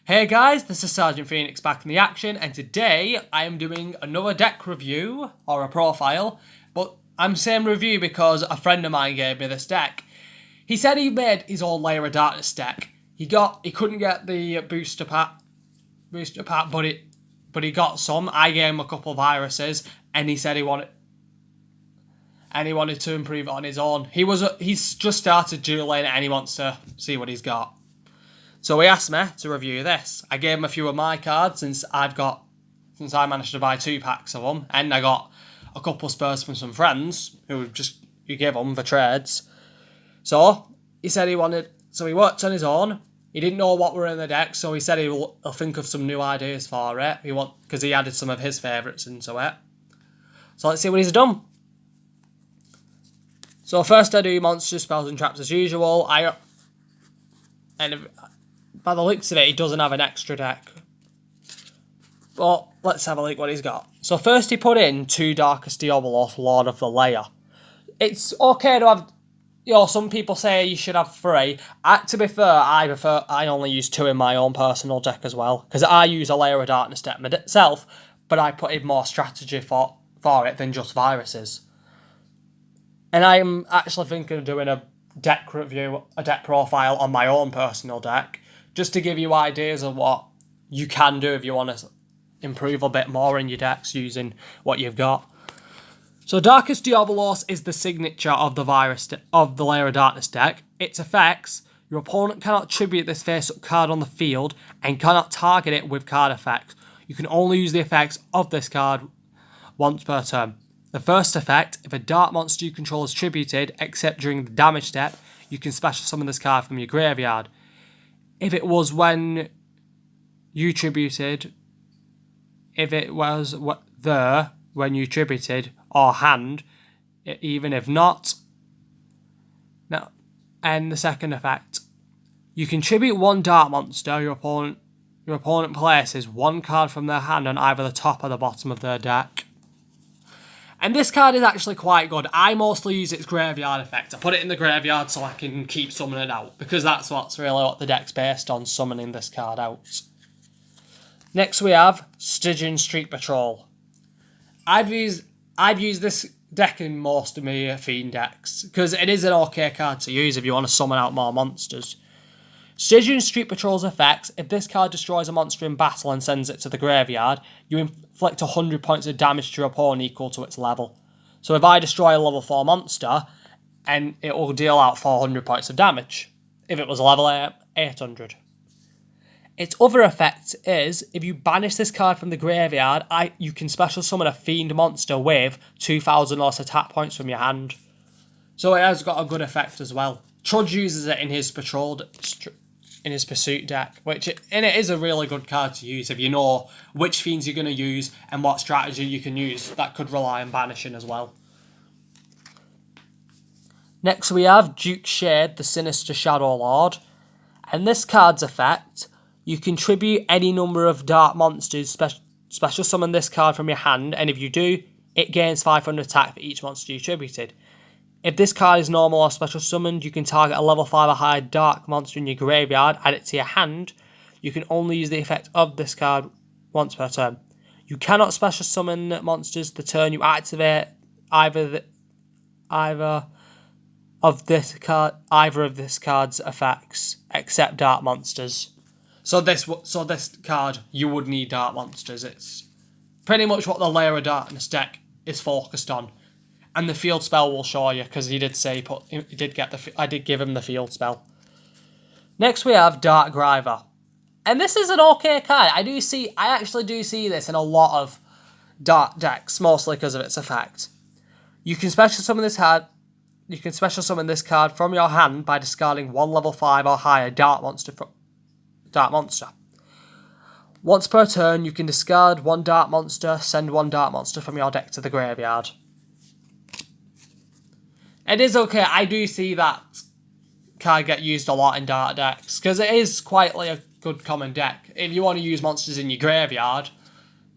Hey guys, this is Sergeant Phoenix back in the action, and today I am doing another deck review, or a profile, but I'm saying review because a friend of mine gave me this deck. He said he made his own Lair of Darkness deck. He couldn't get the booster pack, but he got some. I gave him a couple of viruses, and he said he wanted to improve it on his own. He's just started dueling and he wants to see what he's got. So he asked me to review this. I gave him a few of my cards since I managed to buy 2 packs of them, and I got a couple of spurs from some friends who gave them for trades. So he said he worked on his own. He didn't know what were in the deck, so he said he'll think of some new ideas for it. Because he added some of his favourites into it. So let's see what he's done. So first I do monsters, spells and traps as usual. By the looks of it, he doesn't have an extra deck. But let's have a look what he's got. So first he put in 2 Darkest Diabolos, Lord of the Lair. It's okay to have, some people say you should have 3. To be fair, I only use 2 in my own personal deck as well. Because I use a Lair of Darkness deck myself, but I put in more strategy for it than just viruses. And I'm actually thinking of doing a deck review, a deck profile on my own personal deck, just to give you ideas of what you can do if you want to improve a bit more in your decks using what you've got. So Darkest Diabolos is the signature of the Lair of Darkness deck. Its effects: your opponent cannot tribute this face-up card on the field and cannot target it with card effects. You can only use the effects of this card once per turn. The first effect: if a dark monster you control is tributed, except during the damage step, you can special summon this card from your graveyard. If it was when you tributed, when you tributed, or hand, even if not. Now, and the second effect: you can tribute 1 dark monster your opponent places 1 card from their hand on either the top or the bottom of their deck. And this card is actually quite good. I mostly use its graveyard effect. I put it in the graveyard so I can keep summoning it out, because that's really what the deck's based on, summoning this card out. Next we have Stygian Street Patrol. I've used this deck in most of my Fiend decks, because it is an okay card to use if you want to summon out more monsters. Stygian Street Patrol's effects: if this card destroys a monster in battle and sends it to the graveyard, you inflict 100 points of damage to your opponent equal to its level. So if I destroy a level 4 monster, and it will deal out 400 points of damage. If it was a level 800. Its other effect is, if you banish this card from the graveyard, you can special summon a Fiend monster with 2,000 less attack points from your hand. So it has got a good effect as well. Trudge uses it in his pursuit deck, and it is a really good card to use if you know which fiends you're going to use and what strategy you can use that could rely on banishing as well. Next we have Duke Shade, the Sinister Shadow Lord, and this card's effect: you can tribute any number of dark monsters, special summon this card from your hand, and if you do, it gains 500 attack for each monster you tributed. If this card is normal or special summoned, you can target a level 5 or higher dark monster in your graveyard, add it to your hand. You can only use the effect of this card once per turn. You cannot special summon monsters the turn you activate either of this card's effects, except dark monsters. So this card, you would need dark monsters. It's pretty much what the Lair of Darkness deck is focused on. And the field spell will show you, because he did say I did give him the field spell. Next we have Dark Griver. And this is an okay card. I actually do see this in a lot of dark decks, mostly because of its effect. You can special summon this card from your hand by discarding 1 level 5 or higher dark monster. Once per turn, you can discard 1 dark monster, send 1 dark monster from your deck to the graveyard. It is okay. I do see that card get used a lot in dark decks, because it is quite a good common deck. If you want to use monsters in your graveyard,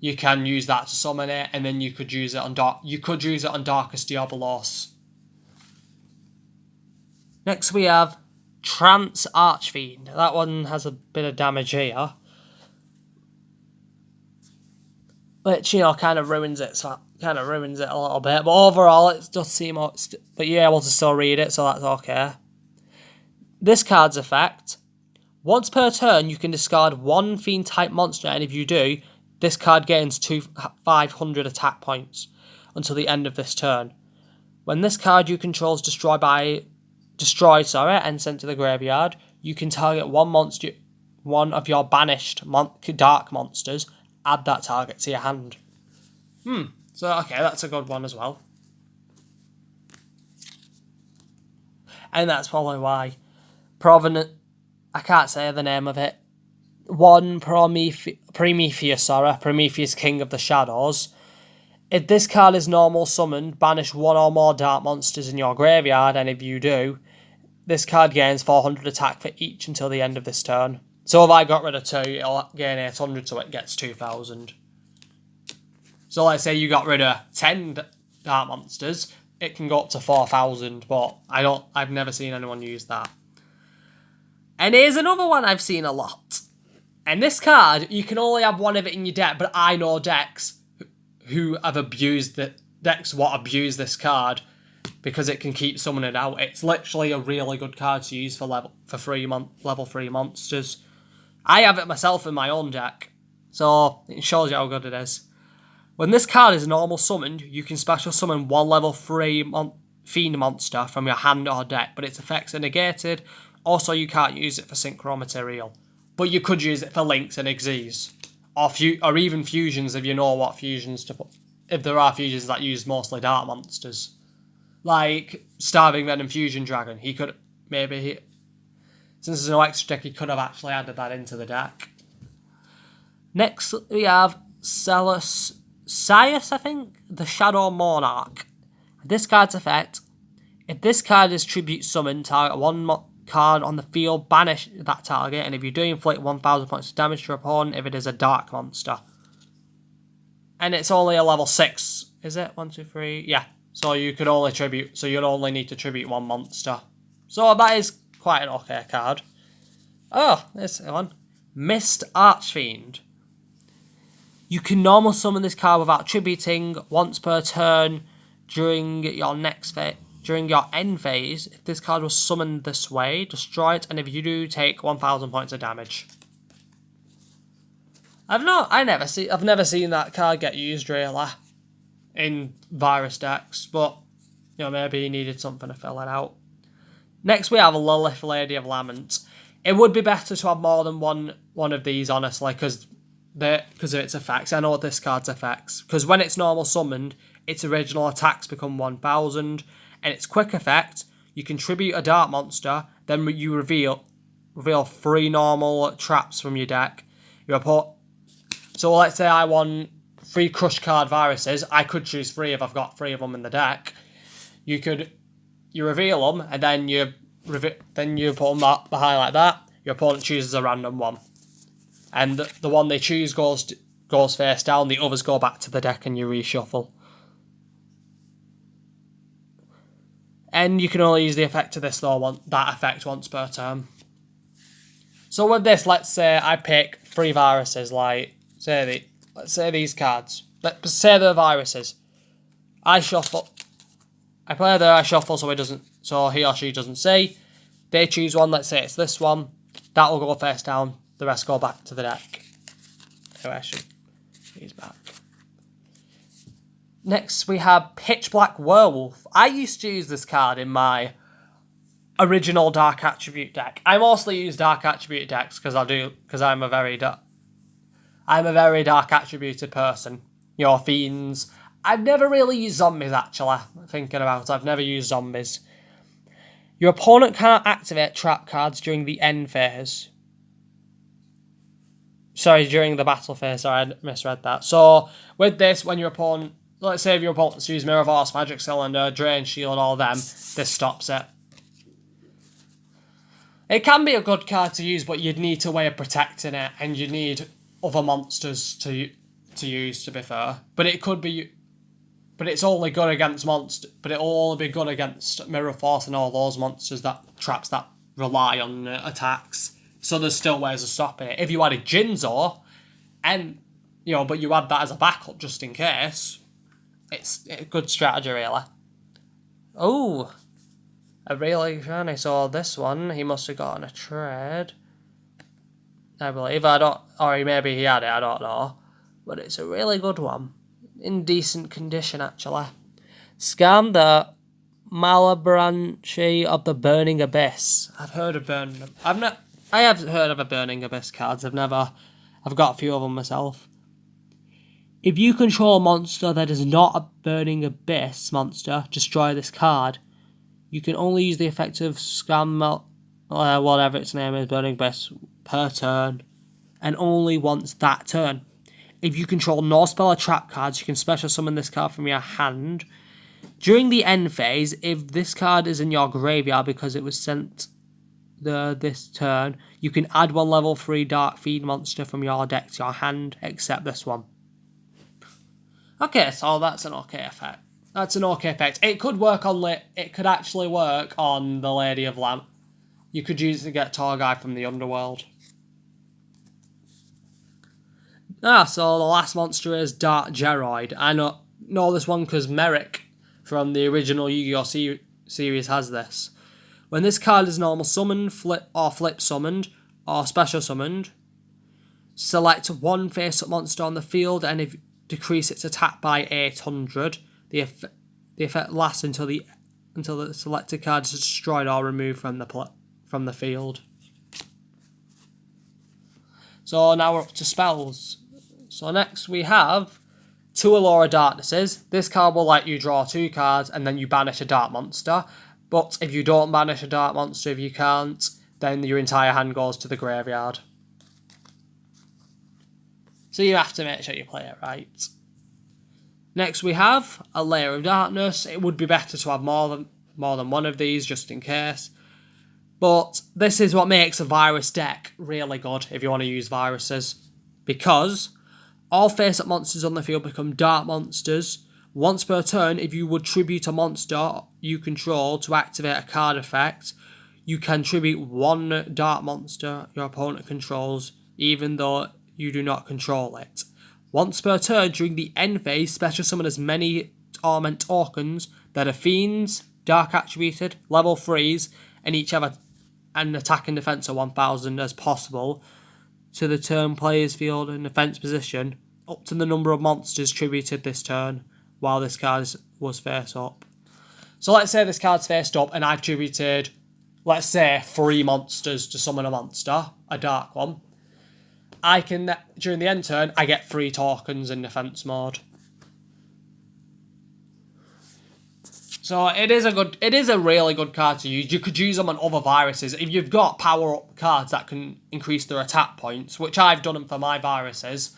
you can use that to summon it, and then you could use it on Darkest Diabolos. Next we have Trance Archfiend. That one has a bit of damage here. which, you know, kind of ruins it. So kind of ruins it a little bit. But overall, it does seem, but you're able to still read it, so that's okay. This card's effect: once per turn, you can discard one fiend type monster, and if you do, this card gains 500 attack points until the end of this turn. When this card you control is destroyed and sent to the graveyard, you can target one of your banished dark monsters. Add that target to your hand. So okay, that's a good one as well. And that's probably why I can't say the name of it. Prometheus, King of the Shadows. If this card is normal summoned, banish one or more dark monsters in your graveyard, and if you do, this card gains 400 attack for each until the end of this turn. So if I got rid of 2, it'll gain 800, so it gets 2000. So let's say you got rid of 10 dark monsters, it can go up to 4000, but I've never seen anyone use that. And here's another one I've seen a lot. And this card, you can only have one of it in your deck, but I know decks who have abused abuse this card because it can keep summoning out. It's literally a really good card to use for level 3 monsters. I have it myself in my own deck, so it shows you how good it is. When this card is normal summoned, you can special summon one level 3 fiend monster from your hand or deck, but its effects are negated. Also, you can't use it for synchro material, but you could use it for links and Xyz, or even fusions if you know what fusions to put. If there are fusions that use mostly dark monsters, like Starving Venom Fusion Dragon, since there's no extra deck, he could have actually added that into the deck. Next, we have Sias, I think, the Shadow Monarch. This card's effect: if this card is tribute summoned, target one card on the field, banish that target, and if you do, inflict 1000 points of damage to your opponent if it is a dark monster. And it's only a level 6, is it? 1, 2, 3, yeah. So you could only tribute, so you'd only need to tribute one monster. So that is quite an okay card. Oh, there's one. Mist Archfiend. You can normal summon this card without tributing once per turn during your end phase. If this card was summoned this way, destroy it, and if you do, take 1000 points of damage. I've never seen that card get used really in virus decks, but you know, maybe he needed something to fill it out. Next we have Lilith, Lady of Lament. It would be better to have more than one of these, honestly, because of its effects. I know this card's effects, because when it's normal summoned, its original attacks become 1000, and its quick effect, you contribute a dark monster, then you reveal 3 normal traps from your deck. So let's say I want 3 crush card viruses. I could choose 3 if I've got 3 of them in the deck. You reveal them, and then you put them behind like that. Your opponent chooses a random one, and the one they choose goes face down. The others go back to the deck, and you reshuffle. And you can only use the effect of this that effect once per turn. So with this, let's say I pick 3 viruses, like let's say these cards. Let's say they're viruses. I shuffle. I play there. I shuffle so he or she doesn't see. They choose one. Let's say it's this one. That will go face down. The rest go back to the deck. Anyway, he's back. Next, we have Pitch Black Werewolf. I used to use this card in my original Dark Attribute deck. I mostly use Dark Attribute decks because I'm a very dark attributed person. Your fiends. I've never really used zombies, actually. Thinking about it, I've never used zombies. Your opponent cannot activate trap cards during the end phase. Sorry, during the battle phase. Sorry, I misread that. So, with this, when your opponent... Let's say if your opponents use Mirror Force, Magic Cylinder, Drain Shield, all them, this stops it. It can be a good card to use, but you'd need a way of protecting it, and you'd need other monsters to use, to be fair. But it's only good against but it'll only be good against Mirror Force and all those monsters traps that rely on attacks. So there's still ways of stopping it. If you added Jinzo, and but you add that as a backup just in case. It's a good strategy, really. Oh, a really shiny. So this one, he must have gotten a trade, I believe. Or maybe he had it, I don't know. But it's a really good one. In decent condition, actually. Scam the Malabranchi of the Burning Abyss. I've heard of Burning. I have heard of a Burning Abyss cards. I've got a few of them myself. If you control a monster that is not a Burning Abyss monster, destroy this card. You can only use the effect of Scam, whatever its name is, Burning Abyss, per turn, and only once that turn. If you control no spell or trap cards, you can special summon this card from your hand. During the end phase, if this card is in your graveyard because it was sent this turn, you can add one level 3 Dark Fiend monster from your deck to your hand, except this one. Okay, so that's an okay effect. It could work on it could actually work on the Lady of Lamp. You could use it to get Torgai from the Underworld. So the last monster is Dark Geroid. I know this one because Merrick from the original Yu-Gi-Oh! Series has this. When this card is normal summoned, flip summoned, or special summoned, select one face-up monster on the field, and if decrease its attack by 800, the effect lasts until the selected card is destroyed or removed from the field. So now we're up to spells. So next we have two Allure of Darknesses. This card will let you draw 2 cards and then you banish a dark monster. But if you don't banish a dark monster, if you can't, then your entire hand goes to the graveyard. So you have to make sure you play it right. Next we have a Lair of Darkness. It would be better to have more than one of these just in case. But this is what makes a virus deck really good if you want to use viruses. Because all face-up monsters on the field become dark monsters. Once per turn, if you would tribute a monster you control to activate a card effect, you can tribute one dark monster your opponent controls, even though you do not control it. Once per turn, during the end phase, special summon as many Torment tokens that are fiends, dark attributed, level 3s, and each have an attack and defense of 1000 as possible to the turn player's field and defense position, up to the number of monsters tributed this turn while this card was face up. So let's say this card's faced up and I've tributed, let's say, 3 monsters to summon a monster, a dark one. I can, during the end turn, I get 3 tokens in defense mode. So it is a really good card to use. You could use them on other viruses. If you've got power-up cards that can increase their attack points, which I've done them for my viruses,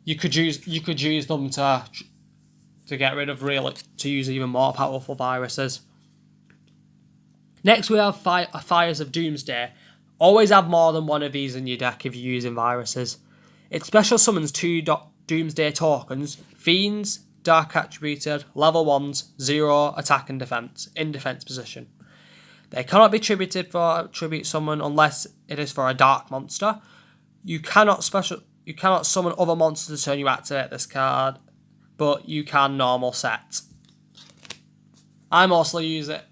you could use them to get rid of to use even more powerful viruses. Next we have Fires of Doomsday. Always have more than one of these in your deck if you're using viruses. It special summons 2 Doomsday tokens, fiends, dark attributed, level 1s, 0 attack and defense, in defense position. They cannot be tributed for tribute summon unless it is for a dark monster. You cannot summon other monsters the turn you activate this card, but you can normal set. I mostly use it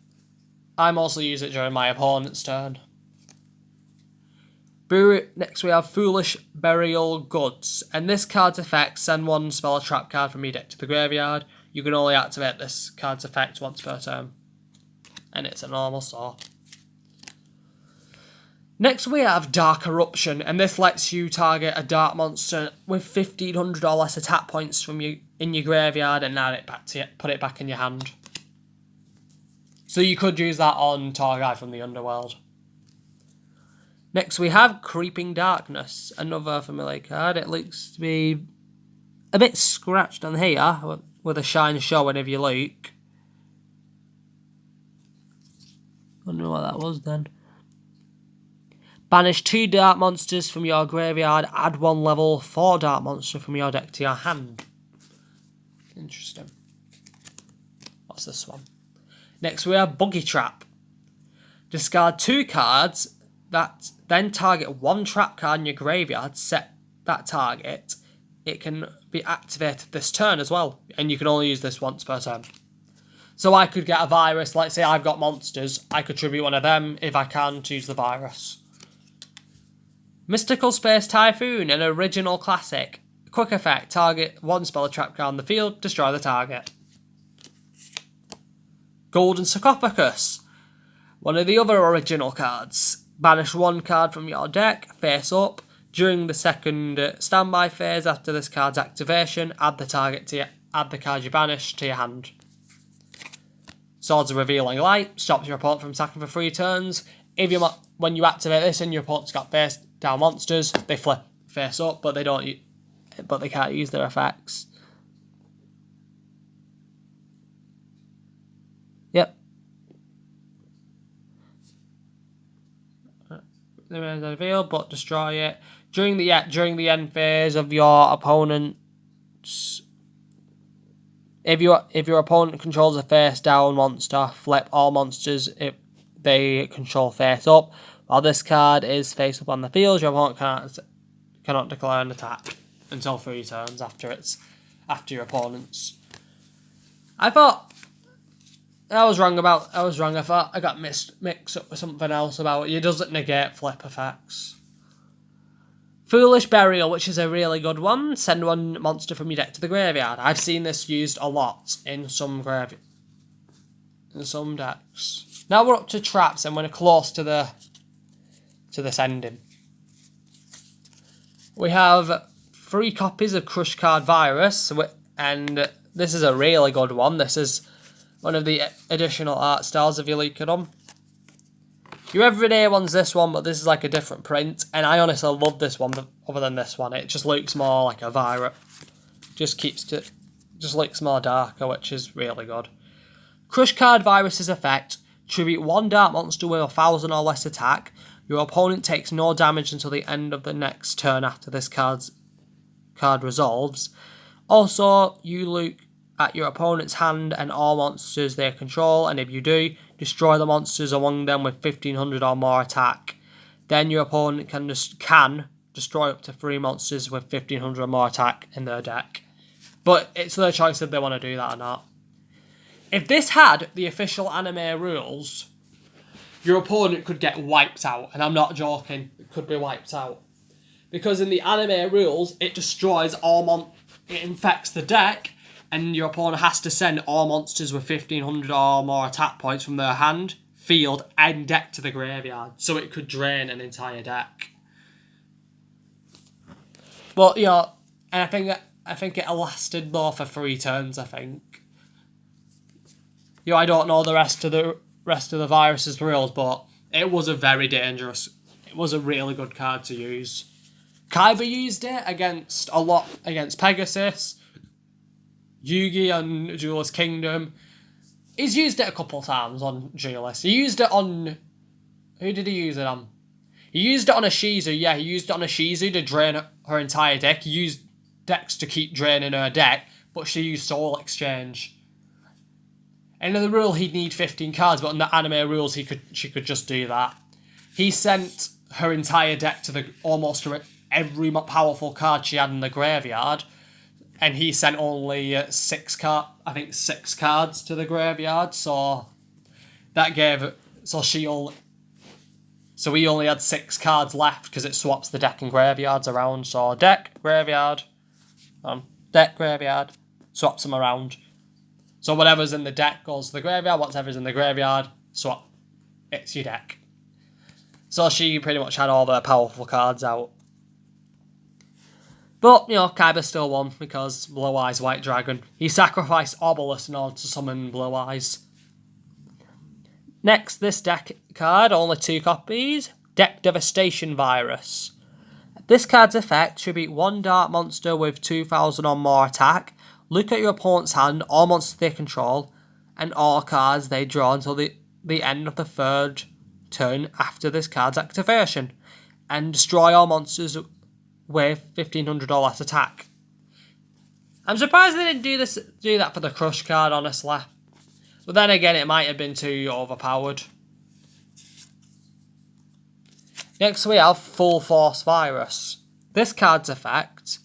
during my opponent's turn. Next we have Foolish Burial Goods, and this card's effect, send one spell or trap card from your deck to the graveyard. You can only activate this card's effect once per turn, and it's a normal saw. Next we have Dark Eruption, and this lets you target a dark monster with 1500 or less attack points from you in your graveyard and add it back to you, put it back in your hand. So you could use that on Torgai from the Underworld. Next we have Creeping Darkness, another familiar card. It looks to be a bit scratched on here, with a shine showing if you look. I don't know what that was then. Banish 2 dark monsters from your graveyard, add 1 level 4 dark monster from your deck to your hand. Interesting. What's this one? Next we have Buggy Trap. Discard 2 cards that then target 1 trap card in your graveyard, set that target, it can be activated this turn as well, and you can only use this once per turn. So I could get a virus, let's say I've got monsters, I could tribute one of them if I can to use the virus. Mystical Space Typhoon, an original classic. Quick effect, target one spell or trap card on the field, destroy the target. Golden Sarcophagus, one of the other original cards. Banish one card from your deck, face up. During the second standby phase after this card's activation, add the card you banished to your hand. Swords of Revealing Light stops your opponent from attacking for 3 turns. When you activate this and your opponent's got face down monsters, they flip face up, but they can't use their effects. Yep. Reveal, but destroy it. During the end phase of your opponent's, if your opponent controls a face down monster, flip all monsters if they control face up. While this card is face up on the field, your opponent cannot declare an attack until 3 turns after your opponent's. I thought I was wrong. I thought I got mixed up with something else about it. It doesn't negate flip effects. Foolish Burial, which is a really good one. Send one monster from your deck to the graveyard. I've seen this used a lot in some decks. Now we're up to traps, and we're close to the sending. We have 3 copies of Crush Card Virus, and this is a really good one. This is one of the additional art styles if you look at them. Your everyday one's this one, but this is like a different print, and I honestly love this one other than this one. It just looks more like a virus. Just looks more darker, which is really good. Crush Card Virus's effect: tribute 1 dark monster with 1,000 or less attack. Your opponent takes no damage until the end of the next turn after this card resolves. Also, you look at your opponent's hand and all monsters they control, and if you do, destroy the monsters among them with 1,500 or more attack. Then your opponent can destroy up to 3 monsters with 1,500 or more attack in their deck. But it's their choice if they want to do that or not. If this had the official anime rules, your opponent could get wiped out, and I'm not joking, it could be wiped out. Because in the anime rules, it destroys it infects the deck, and your opponent has to send all monsters with 1,500 or more attack points from their hand, field, and deck to the graveyard, so it could drain an entire deck. But, and I think it lasted more for 3 turns, I think. I don't know the rest of the virus's rules, but it was a really good card to use. Kaiba used it against Pegasus, Yugioh and Duelist Kingdom. He's used it a couple times on Duelist. He used it on... Who did he use it on? He used it on a Shizu. Yeah, he used it on a Shizu to drain her entire deck. He used Dex to keep draining her deck, but she used Soul Exchange. And in the rule, he'd need 15 cards, but in the anime rules, she could just do that. He sent her entire deck to almost every powerful card she had in the graveyard, and he sent only 6 cards to the graveyard, so that gave... So he only had 6 cards left, because it swaps the deck and graveyards around, so deck, graveyard, swaps them around. So whatever's in the deck goes to the graveyard, whatever's in the graveyard, swap. It's your deck. So she pretty much had all the powerful cards out. But, Kaiba still won because Blue Eyes White Dragon. He sacrificed Obelisk in order to summon Blue Eyes. Next, this deck card, only 2 copies. Deck Devastation Virus. This card's effect: tribute 1 dark monster with 2,000 or more attack. Look at your opponent's hand, all monsters they control, and all cards they draw until the end of the 3rd turn after this card's activation. And destroy all monsters with 1,500 or less attack. I'm surprised they didn't do that for the Crush card, honestly. But then again, it might have been too overpowered. Next we have Full Force Virus. This card's effect: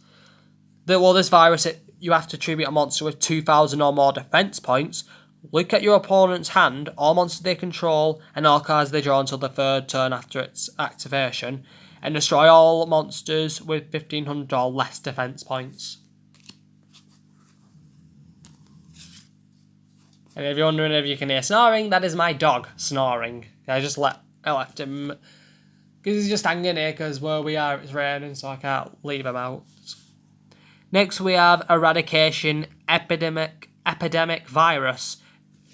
This virus, you have to tribute a monster with 2,000 or more defense points. Look at your opponent's hand, all monsters they control, and all cards they draw until the third turn after its activation, and destroy all monsters with 1,500 or less defense points. And if you're wondering if you can hear snoring, that is my dog snoring. I left him because he's just hanging here because where we are it's raining, so I can't leave him out. Next we have Eradication Epidemic Virus.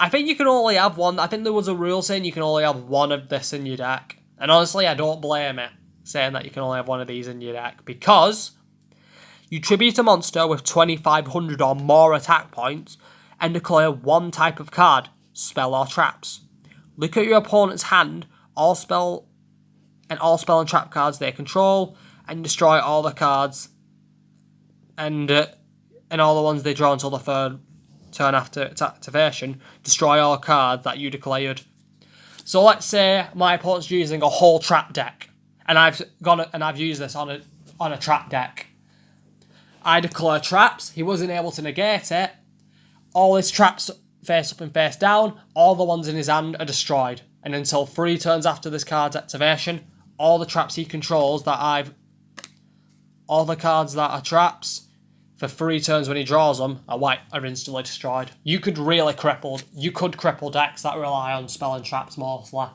I think you can only have one. I think there was a rule saying you can only have one of this in your deck. And honestly, I don't blame it, saying that you can only have one of these in your deck. Because you tribute a monster with 2,500 or more attack points and declare one type of card, spell or traps. Look at your opponent's hand, all spell and trap cards they control, and destroy all the cards and all the ones they draw until the third turn after its activation. Destroy all cards that you declared. So let's say my opponent's using a whole trap deck, and I've used this on a trap deck. I declare traps. He wasn't able to negate it. All his traps face up and face down. All the ones in his hand are destroyed. And until 3 turns after this card's activation, all the traps he controls all the cards that are traps for 3 turns when he draws them are instantly destroyed. You could cripple decks that rely on spell and traps mostly.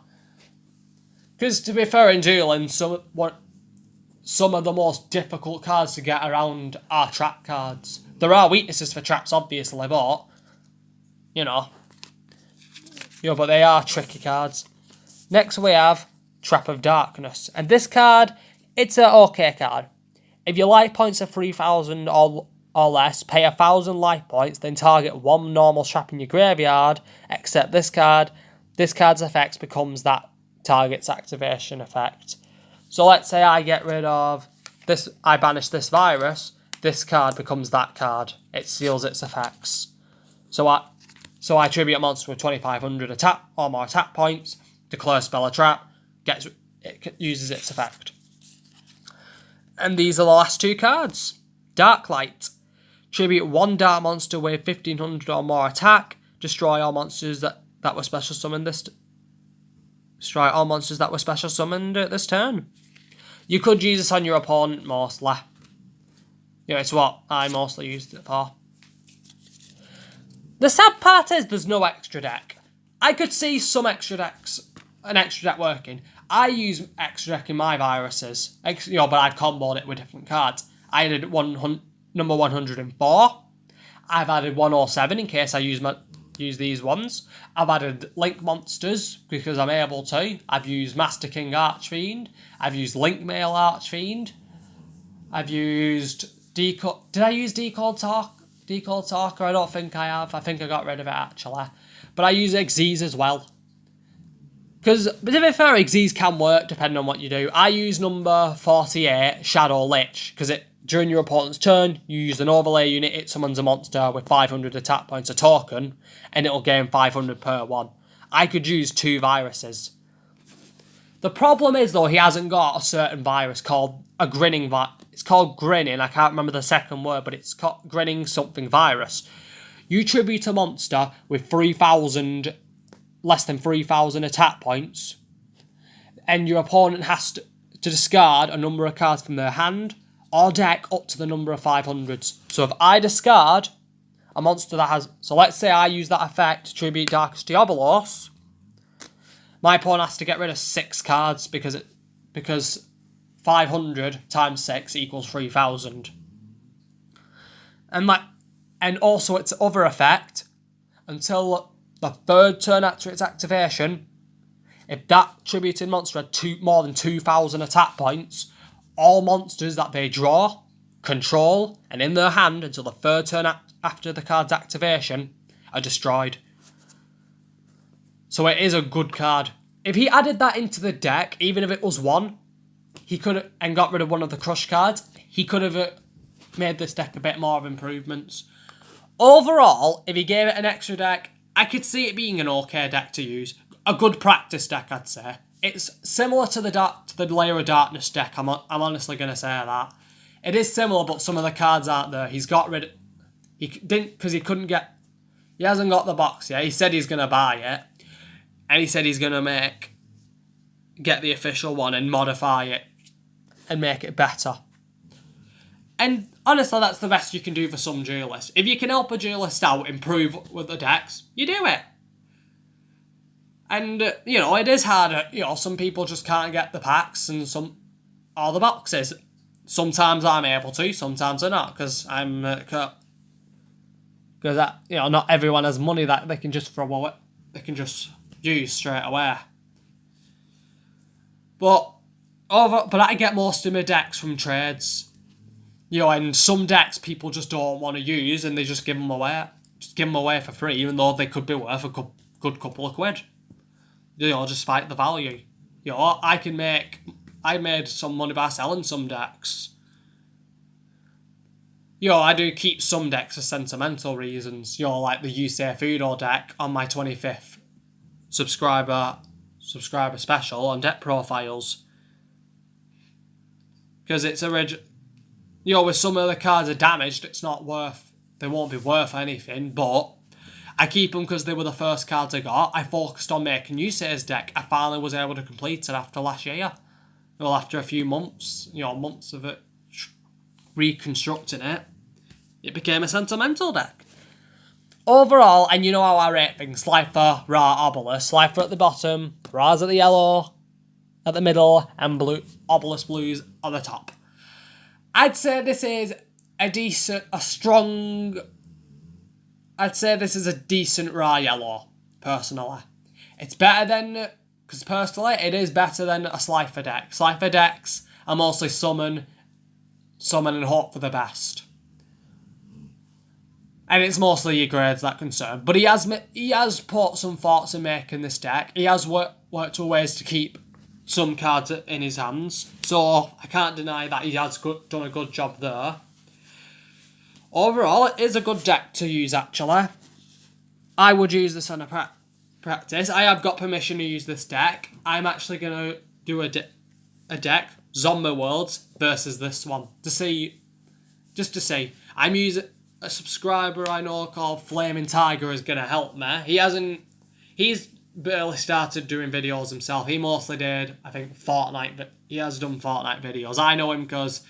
Because to be fair in dueling, some of the most difficult cards to get around are trap cards. There are weaknesses for traps, obviously, but but they are tricky cards. Next we have Trap of Darkness, and this card, it's an okay card. If your life points are 3,000 or less, pay 1,000 life points, then target one normal trap in your graveyard, except this card. This card's effects becomes that target's activation effect. So let's say I get rid of this, I banish this virus, this card becomes that card. It seals its effects. So I tribute a monster with 2,500 attack or more attack points, declare spell or trap, it uses its effect. And these are the last 2 cards. Dark Light. Tribute 1 dark monster with 1,500 or more attack, destroy all monsters that were special summoned destroy all monsters that were special summoned at this turn. You could use this on your opponent mostly. It's what I mostly used it for. The sad part is there's no extra deck. I could see an extra deck working. I use extra deck in my viruses, but I've comboed it with different cards. I added number 104. I've added 107 in case I use these ones. I've added Link monsters because I'm able to. I've used Master King Archfiend. I've used Link Mail Archfiend. I've used Decode. Did I use Decode Talker? I don't think I have. I think I got rid of it actually. But I use Xyz as well. Because, to be fair, Xyz can work depending on what you do. I use number 48, Shadow Lich, because during your opponent's turn, you use an overlay unit, it summons a monster with 500 attack points a token, and it'll gain 500 per one. I could use 2 viruses. The problem is, though, he hasn't got a certain virus called a grinning virus. It's called grinning, I can't remember the second word, but it's called grinning something virus. You tribute a monster with less than 3,000 attack points, and your opponent has to discard a number of cards from their hand or deck up to the number of 500s. So if I discard a monster that has... So let's say I use that effect to tribute Darkus Diabolos, my opponent has to get rid of 6 cards because 500 times 6 equals 3,000. And also its other effect, until the 3rd turn after its activation, if that tributed monster had more than 2,000 attack points, all monsters that they draw, control, and in their hand until the 3rd turn after the card's activation are destroyed. So it is a good card. If he added that into the deck, even if it was 1, he could have, and got rid of one of the crush cards, he could have made this deck a bit more of improvements. Overall, if he gave it an extra deck, I could see it being an okay deck to use. A good practice deck, I'd say. It's similar to the Lair of Darkness deck, I'm honestly going to say that. It is similar, but some of the cards aren't there. He's got rid of... He didn't, because he couldn't get... He hasn't got the box yet. He said he's going to buy it. And he said he's going to get the official one and modify it and make it better. And honestly, that's the best you can do for some duelists. If you can help a duelist out improve with the decks, you do it. And, you know, it is harder. You know, some people just can't get the packs and or the boxes. Sometimes I'm able to, sometimes I'm not, because you know, not everyone has money that they can just throw away. They can just use straight away. But I get most of my decks from trades. You know, and some decks people just don't want to use and they just give them away. Just give them away for free, even though they could be worth a good couple of quid. You know, despite the value. You know, I made some money by selling some decks. You know, I do keep some decks for sentimental reasons. You know, like the Yugioh Fudo deck on my 25th subscriber special on deck profiles. Because it's original. You know, with some of the cards are damaged, they won't be worth anything, but I keep them because they were the first cards I got. I focused on making Yugioh's deck. I finally was able to complete it after last year. Well, after a few months, you know, months of it, reconstructing it, it became a sentimental deck. Overall, and you know how I rate things, Slifer, Ra, Obelisk. Slifer at the bottom, Ra's at the yellow, at the middle, and blue, Obelisk Blues at the top. I'd say this is a decent Ra yellow, personally. It's better than, because personally, it is better than a Slifer deck. Slifer decks are mostly summon and hope for the best. And it's mostly your grades that concern. But he has put some thoughts in making this deck. He has worked to ways to keep some cards in his hands. So I can't deny that he has done a good job there. Overall, it is a good deck to use, actually. I would use this on a practice. I have got permission to use this deck. I'm actually going to do a deck, Zombie Worlds, versus this one. Just to see. I'm using a subscriber I know called Flaming Tiger is going to help me. He's barely started doing videos himself. He mostly did, I think, Fortnite, but he has done Fortnite videos. I know him because,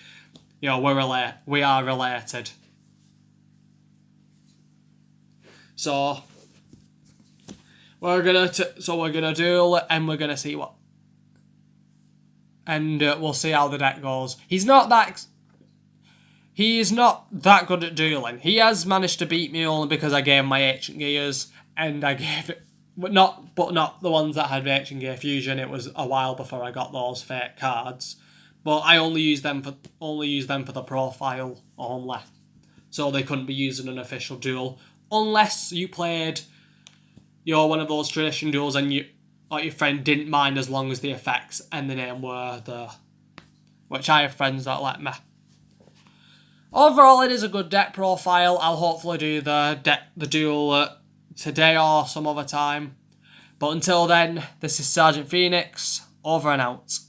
you know, we are related. So we're gonna duel and we're gonna see what, and we'll see how the deck goes. He is not that good at dueling. He has managed to beat me only because I gave him my Ancient Gears, and I gave it, but not the ones that had Ancient Gear Fusion. It was a while before I got those fake cards, but I only used them for the profile only, so they couldn't be used in an official duel. Unless you played, you know, one of those tradition duels and your friend didn't mind as long as the effects and the name were there. Which I have friends that let me. Overall, it is a good deck profile. I'll hopefully do the duel today or some other time. But until then, this is Sergeant Phoenix, over and out.